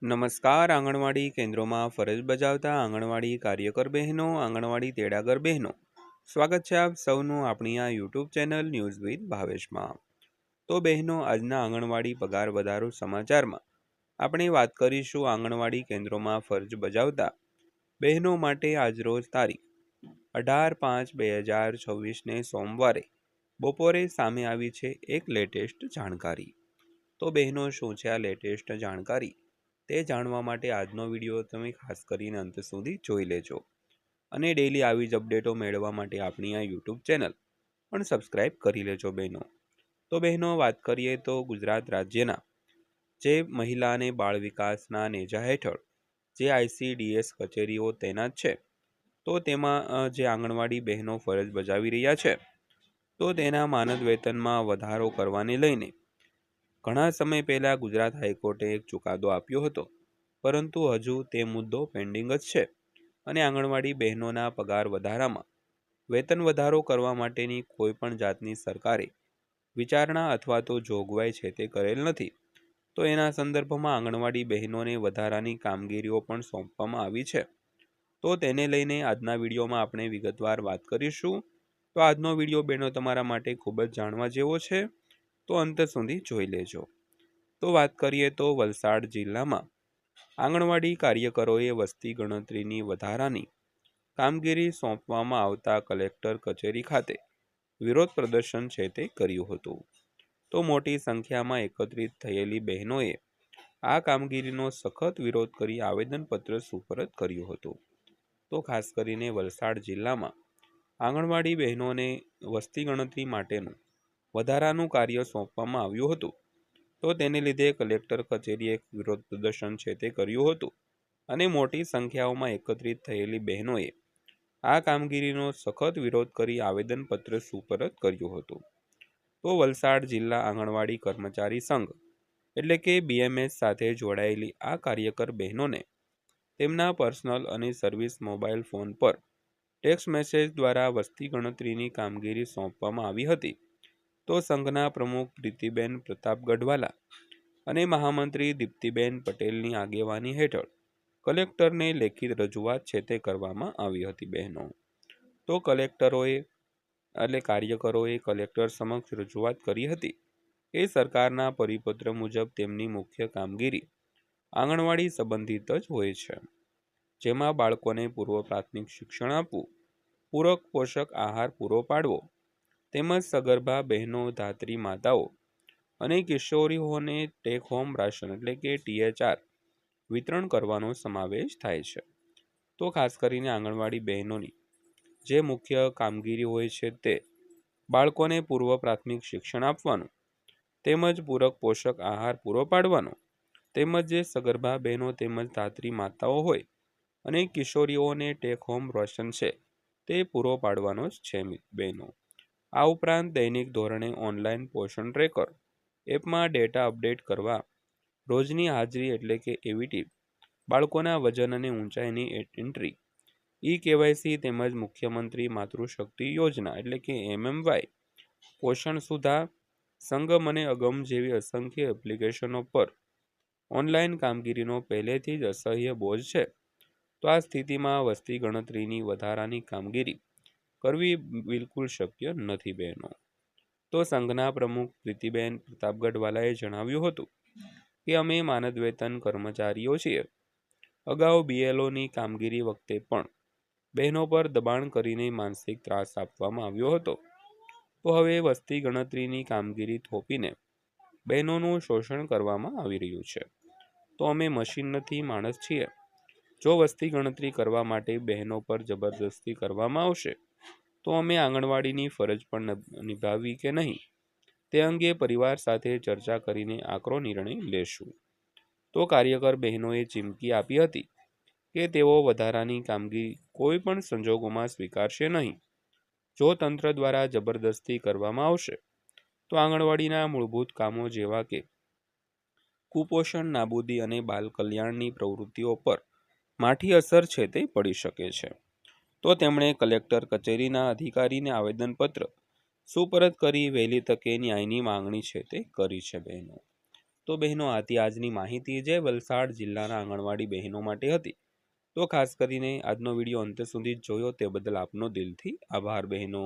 નમસ્કાર. આંગણવાડી કેન્દ્રોમાં ફરજ બજાવતા આંગણવાડી કાર્યકર બહેનો, આંગણવાડી તેડાગર બહેનો, સ્વાગત છે આપ સૌનું આપણી આ યુટ્યુબ ચેનલ ન્યૂઝ વિથ ભાવેશમાં. તો બહેનો, આજના આંગણવાડી પગાર વધારો સમાચારમાં આપણે વાત કરીશું આંગણવાડી કેન્દ્રોમાં ફરજ બજાવતા બહેનો માટે આજરોજ તારીખ 18/5/2026ને સોમવારે બપોરે સામે આવી છે એક લેટેસ્ટ જાણકારી. તો બહેનો, શું છે આ લેટેસ્ટ જાણકારી તે જાણવા માટે આજનો વિડીયો તમે ખાસ કરીને અંત સુધી જોઈ લેજો અને ડેઈલી આવી જ અપડેટો મેળવવા માટે આપણી આ યુટ્યુબ ચેનલ પણ સબસ્ક્રાઈબ કરી લેજો બહેનો. તો બહેનો, વાત કરીએ તો ગુજરાત રાજ્યના જે મહિલા અને બાળ વિકાસના નેજા હેઠળ જે ICDS કચેરીઓ તૈનાત છે, તો તેમાં જે આંગણવાડી બહેનો ફરજ બજાવી રહ્યા છે, તો તેના માનદ વેતનમાં વધારો કરવાને લઈને ઘણા સમય પહેલા ગુજરાત હાઈકોર્ટે એક ચુકાદો આપ્યો હતો, પરંતુ હજુ તે મુદ્દો પેન્ડિંગ જ છે અને આંગણવાડી બહેનોના પગાર વધારામાં વેતન વધારો કરવા માટેની કોઈ પણ જાતની સરકારે વિચારણા અથવા તો જોગવાઈ છે તે કરેલ નથી. તો એના સંદર્ભમાં આંગણવાડી બહેનોને વધારાની કામગીરીઓ પણ સોંપવામાં આવી છે. તો તેને લઈને આજના વિડીયોમાં આપણે વિગતવાર વાત કરીશું. તો આજનો વિડીયો બહેનો તમારા માટે ખૂબ જ જાણવા જેવો છે, તો અંત સુધી જોઈ લેજો. તો વાત કરીએ તો વલસાડ જિલ્લામાં આંગણવાડી કાર્યકરોએ વસ્તી ગણતરીની વધારાની કામગીરી સોંપવામાં આવતા કલેક્ટર કચેરી ખાતે વિરોધ પ્રદર્શન છે તે કર્યું હતું. તો મોટી સંખ્યામાં એકત્રિત થયેલી બહેનોએ આ કામગીરીનો સખત વિરોધ કરી આવેદનપત્ર સુપરત કર્યું હતું. તો ખાસ કરીને વલસાડ જિલ્લામાં આંગણવાડી બહેનોને વસ્તી ગણતરી માટેનું વધારાનું કાર્ય સોંપવામાં આવ્યું હતું. તો તેને લીધે કલેક્ટર કચેરીએ વિરોધ પ્રદર્શન છે તે કર્યું હતું અને મોટી સંખ્યાઓમાં એકત્રિત થયેલી બહેનોએ આ કામગીરીનો સખત વિરોધ કરી આવેદનપત્ર સુપરત કર્યું હતું. તો વલસાડ જિલ્લા આંગણવાડી કર્મચારી સંઘ એટલે કે BMS સાથે જોડાયેલી આ કાર્યકર બહેનોને તેમના પર્સનલ અને સર્વિસ મોબાઈલ ફોન પર ટેક્સ્ટ મેસેજ દ્વારા વસ્તી ગણતરીની કામગીરી સોંપવામાં આવી હતી. તો સંઘના પ્રમુખ પ્રીતિબેન પ્રતાપ ગઢવાલા અને મહામંત્રી દીપ્તિબેન પટેલની આગેવાની હેઠળ કલેક્ટરને લેખિત રજૂઆત છે તે કરવામાં આવી હતી બહેનો. તો કાર્યકરોએ કલેક્ટર સમક્ષ રજૂઆત કરી હતી કે સરકારના પરિપત્ર મુજબ તેમની મુખ્ય કામગીરી આંગણવાડી સંબંધિત જ હોય છે, જેમાં બાળકોને પૂર્વ પ્રાથમિક શિક્ષણ આપવું, પૂરક પોષક આહાર પૂરો પાડવો, તેમજ સગર્ભા બહેનો, ધાત્રી માતાઓ અને કિશોરીઓને ટેક હોમ રાશન એટલે કે THR વિતરણ કરવાનો સમાવેશ થાય છે. તો ખાસ કરીને આંગણવાડી બહેનોની જે મુખ્ય કામગીરી હોય છે તે બાળકોને પૂર્વ પ્રાથમિક શિક્ષણ આપવાનું, તેમજ પૂરક પોષક આહાર પૂરો પાડવાનો, તેમજ જે સગર્ભા બહેનો તેમજ ધાત્રી માતાઓ હોય અને કિશોરીઓને ટેક હોમ રાશન છે તે પૂરો પાડવાનો જ છે બહેનો. આ ઉપરાંત દૈનિક ધોરણે ઓનલાઈન પોષણ ટ્રેકર એપમાં ડેટા અપડેટ કરવા, રોજની હાજરી એટલે કે AVT, બાળકોના વજન અને ઊંચાઈની એન્ટ્રી, KYC તેમજ મુખ્યમંત્રી માતૃશક્તિ યોજના એટલે કે MMY, પોષણ સુધા, સંગમ અને અગમ જેવી અસંખ્ય એપ્લિકેશનો પર ઓનલાઈન કામગીરીનો પહેલેથી જ અસહ્ય બોજ છે. તો આ સ્થિતિમાં વસ્તી ગણતરીની વધારાની કામગીરી કરવી બિલકુલ શક્ય નથી બહેનો. તો સંઘના પ્રમુખ પ્રીતિબેન પ્રતાપ ગઢવાલાએ જણાવ્યું હતું કે અમે માનદ વેતન કર્મચારીઓ છીએ. અગાઉ BLOની કામગીરી વખતે પણ બહેનો પર દબાણ કરીને માનસિક ત્રાસ આપવામાં આવ્યો હતો. તો હવે વસ્તી ગણતરીની કામગીરી થોપીને બહેનોનું શોષણ કરવામાં આવી રહ્યું છે. તો અમે મશીન નથી, માણસ છીએ. જો વસ્તી ગણતરી કરવા માટે બહેનો પર જબરદસ્તી કરવામાં આવશે તો અમે આંગણવાડીની ફરજ પણ નિભાવવી કે નહીં તે અંગે પરિવાર સાથે ચર્ચા કરીને આકરો નિર્ણય લેશું. તો કાર્યકર બહેનોએ ચીમકી આપી હતી કે તેઓ વધારાની કામગીરી કોઈ પણ સંજોગોમાં સ્વીકારશે નહીં. જો તંત્ર દ્વારા જબરદસ્તી કરવામાં આવશે તો આંગણવાડીના મૂળભૂત કામો જેવા કે કુપોષણ નાબૂદી અને બાલ કલ્યાણની પ્રવૃત્તિઓ પર માઠી અસર છે તે પડી શકે છે. તો તેમણે કલેક્ટર કચેરીના અધિકારીને આવેદનપત્ર સુપરત કરી વહેલી તકે ન્યાયની માંગણી છે તે કરી છે બહેનો. તો બહેનો આથી આજની માહિતી જે વલસાડ જિલ્લાના આંગણવાડી બહેનો માટે હતી. તો ખાસ કરીને આજનો વિડીયો અંત સુધી જોયો તે બદલ આપનો દિલથી આભાર બહેનો.